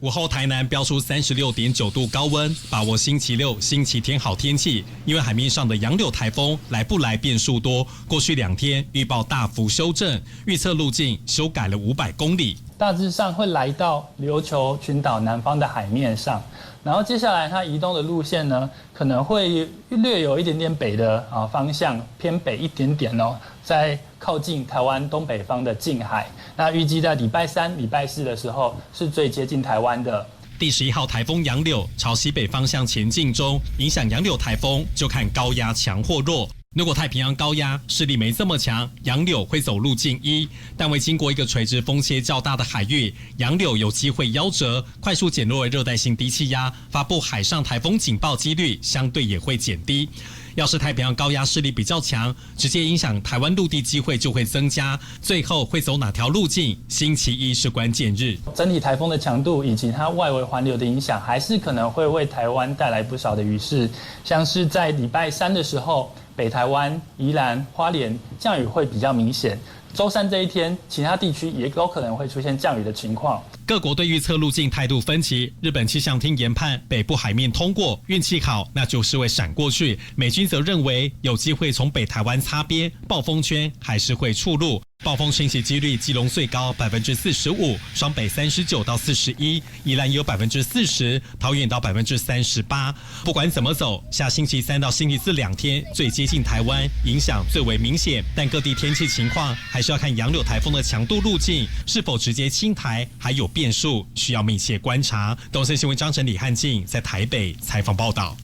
午后台南飙出36.9度高温，把握星期六、星期天好天气。因为海面上的杨柳台风来不来变数多，过去2天预报大幅修正，预测路径修改了500公里。大致上会来到琉球群岛南方的海面上，然后接下来它移动的路线呢，可能会略有一点点北的方向，偏北一点点哦，在靠近台湾东北方的近海。那预计在礼拜3、礼拜4的时候是最接近台湾的。第11号台风杨柳朝西北方向前进中，影响杨柳台风就看高压强或弱。如果太平洋高压势力没这么强，杨柳会走路径1，但未经过一个垂直风切较大的海域，杨柳有机会夭折，快速减弱为热带性低气压，发布海上台风警报几率相对也会减低。要是太平洋高压势力比较强，直接影响台湾陆地机会就会增加。最后会走哪条路径？星期1是关键日。整体台风的强度以及它外围环流的影响，还是可能会为台湾带来不少的雨势，像是在礼拜3的时候，北台湾、宜兰、花莲降雨会比较明显。周3这一天，其他地区也有可能会出现降雨的情况。各国对预测路径态度分歧，日本气象厅研判北部海面通过，运气好那就是会闪过去。美军则认为有机会从北台湾擦边，暴风圈还是会触入。暴风侵袭几率，基隆最高45%，双北39到41%，宜兰也有40%，桃园到38%。不管怎么走，下星期3到星期42天最接近台湾，影响最为明显。但各地天气情况还是要看杨柳台风的强度路径是否直接侵台，还有变数，需要密切观察。东森新闻张晨、李汉静在台北采访报道。